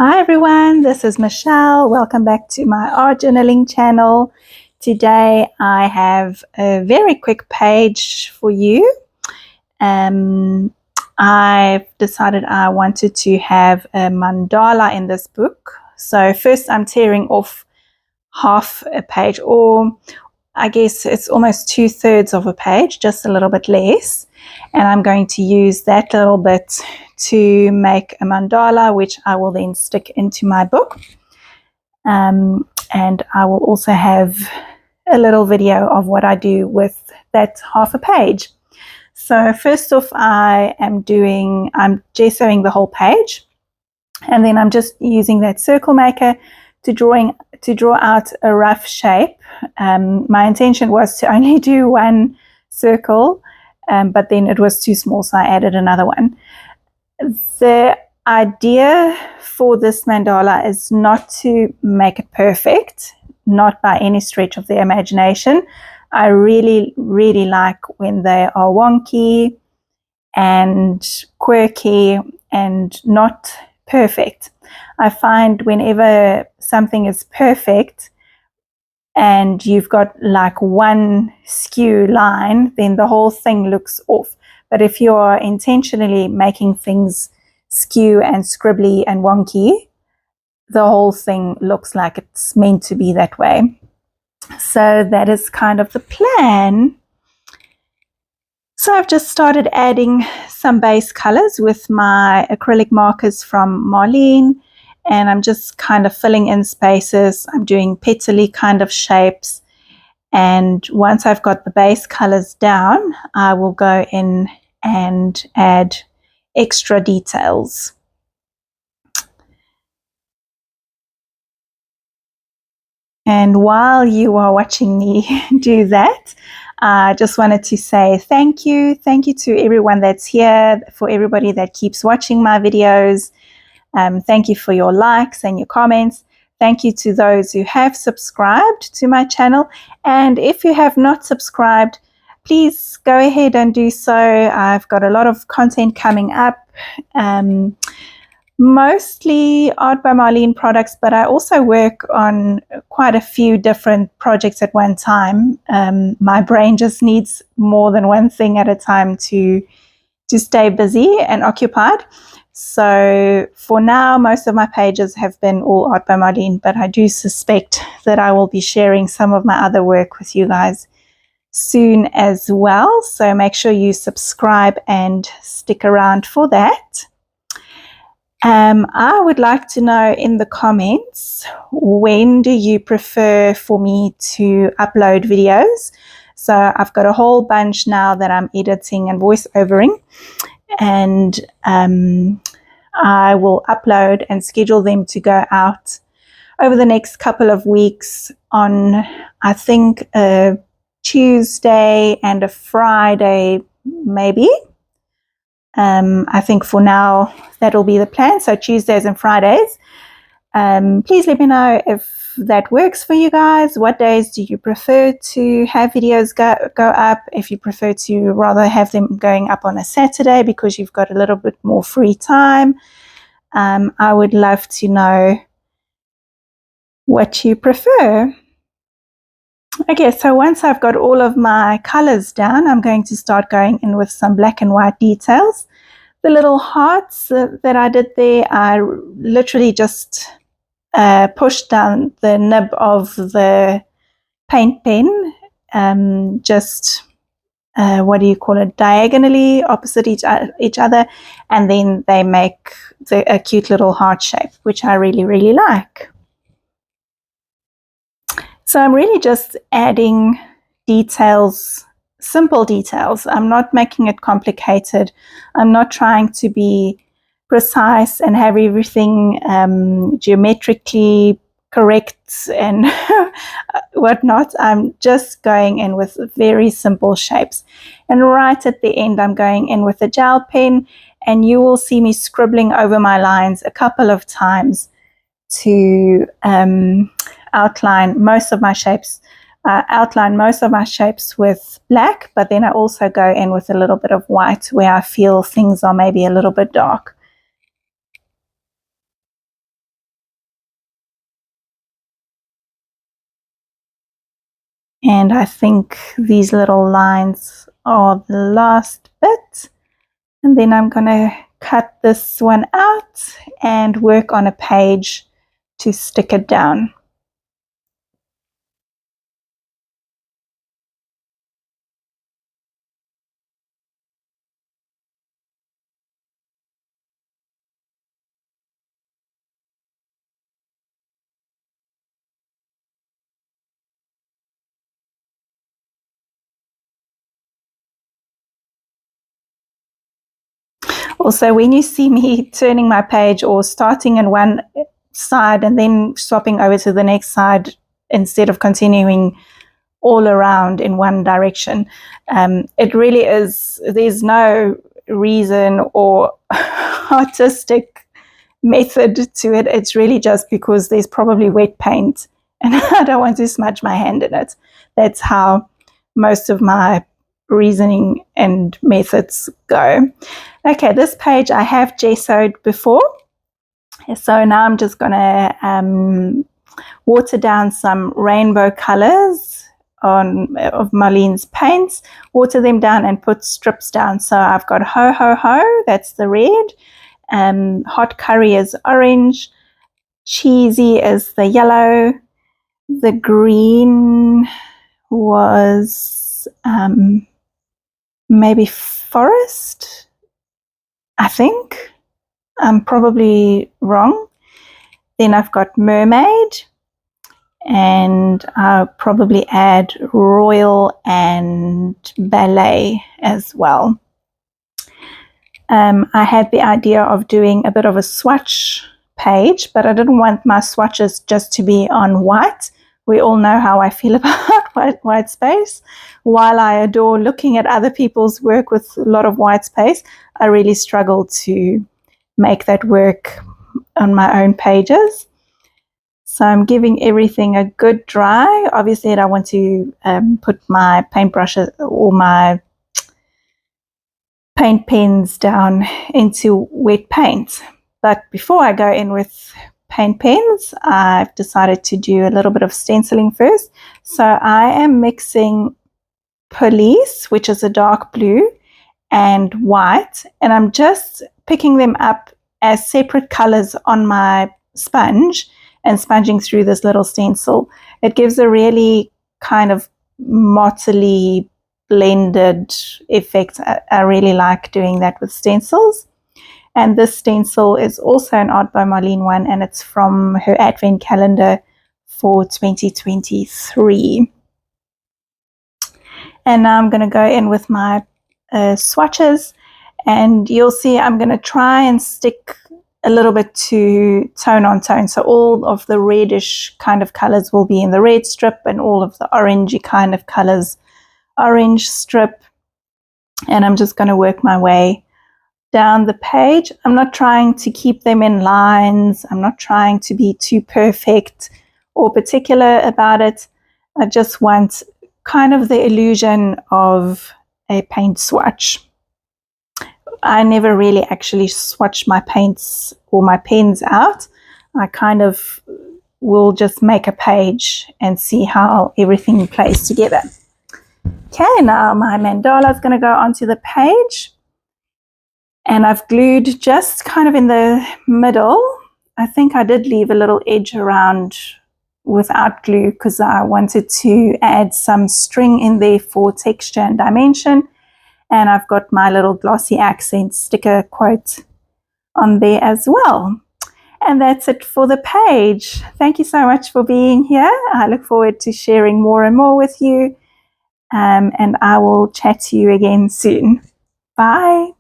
Hi everyone, this is Michelle. Welcome back to my art journaling channel. Today I have a very quick page for you. I've decided I wanted to have a mandala in this book. So first I'm tearing off half a page, or I guess it's almost 2/3 of a page, just a little bit less. And I'm going to use that little bit to make a mandala, which I will then stick into my book. And I will also have a little video of what I do with that half a page. So first off, I'm gessoing the whole page, and then I'm just using that circle maker to draw out a rough shape. My intention was to only do one circle, but then it was too small, so I added another one. The idea for this mandala is not to make it perfect, not by any stretch of the imagination. I really, really like when they are wonky and quirky and not perfect. I find whenever something is perfect and you've got like one skew line, then the whole thing looks off. But if you're intentionally making things skew and scribbly and wonky, the whole thing looks like it's meant to be that way. So that is kind of the plan. So I've just started adding some base colors with my acrylic markers from Marlene, and I'm just kind of filling in spaces. I'm doing petally kind of shapes, and once I've got the base colors down, I will go in and add extra details. And while you are watching me do that, I just wanted to say thank you. Thank you to everyone that's here, for everybody that keeps watching my videos. Thank you for your likes and your comments. Thank you to those who have subscribed to my channel. And if you have not subscribed, please go ahead and do so. I've got a lot of content coming up. Mostly Art by Marlene products, but I also work on quite a few different projects at one time. My brain just needs more than one thing at a time to stay busy and occupied. So for now, most of my pages have been all Art by Marlene, but I do suspect that I will be sharing some of my other work with you guys soon as well. So make sure you subscribe and stick around for that. I would like to know in the comments, when do you prefer for me to upload videos? So I've got a whole bunch now that I'm editing and voiceovering, and I will upload and schedule them to go out over the next couple of weeks on, I think, a Tuesday and a Friday, maybe. I think for now that'll be the plan, so Tuesdays and Fridays. Please let me know if that works for you guys. What days do you prefer to have videos go up? If you prefer to rather have them going up on a Saturday because you've got a little bit more free time. I would love to know what you prefer. Okay, so once I've got all of my colors down, I'm going to start going in with some black and white details. The little hearts that I did there, I literally just pushed down the nib of the paint pen, diagonally opposite each other, and then they make a cute little heart shape, which I really, really like. So I'm really just adding details, simple details. I'm not making it complicated. I'm not trying to be precise and have everything geometrically correct and whatnot. I'm just going in with very simple shapes. And right at the end, I'm going in with a gel pen, and you will see me scribbling over my lines a couple of times to outline most of my shapes. Outline most of my shapes with black, but then I also go in with a little bit of white where I feel things are maybe a little bit dark. And I think these little lines are the last bit. And then I'm going to cut this one out and work on a page to stick it down. Also, when you see me turning my page or starting in one side and then swapping over to the next side instead of continuing all around in one direction, it really is, there's no reason or artistic method to it. It's really just because there's probably wet paint and I don't want to smudge my hand in it. That's how most of my reasoning and methods go. Okay, this page I have gessoed before, so now I'm just going to water down some rainbow colors of Marlene's paints, water them down and put strips down. So I've got Ho Ho Ho, that's the red, Hot Curry is orange, Cheesy is the yellow, the green was maybe Forest, I think. I'm probably wrong. Then I've got Mermaid, and I'll probably add Royal and Ballet as well. I had the idea of doing a bit of a swatch page, but I didn't want my swatches just to be on white. We all know how I feel about white space. While I adore looking at other people's work with a lot of white space, I really struggle to make that work on my own pages. So I'm giving everything a good dry. Obviously, I don't want to put my paintbrushes or my paint pens down into wet paint. But before I go in with paint pens, I've decided to do a little bit of stenciling first. So I am mixing Police, which is a dark blue, and white, and I'm just picking them up as separate colors on my sponge and sponging through this little stencil. It gives a really kind of mottily blended effect. I really like doing that with stencils. And this stencil is also an Art by Marlene one, and it's from her Advent calendar for 2023. And now I'm going to go in with my swatches, and you'll see I'm going to try and stick a little bit to tone on tone. So all of the reddish kind of colors will be in the red strip, and all of the orangey kind of colors, orange strip. And I'm just going to work my way down the page. I'm not trying to keep them in lines. I'm not trying to be too perfect or particular about it. I just want kind of the illusion of a paint swatch. I never really actually swatch my paints or my pens out. I kind of will just make a page and see how everything plays together. Okay, now my mandala is going to go onto the page, and I've glued just kind of in the middle. I think I did leave a little edge around without glue because I wanted to add some string in there for texture and dimension. And I've got my little glossy accent sticker quote on there as well. And that's it for the page. Thank you so much for being here. I look forward to sharing more and more with you. And I will chat to you again soon. Bye.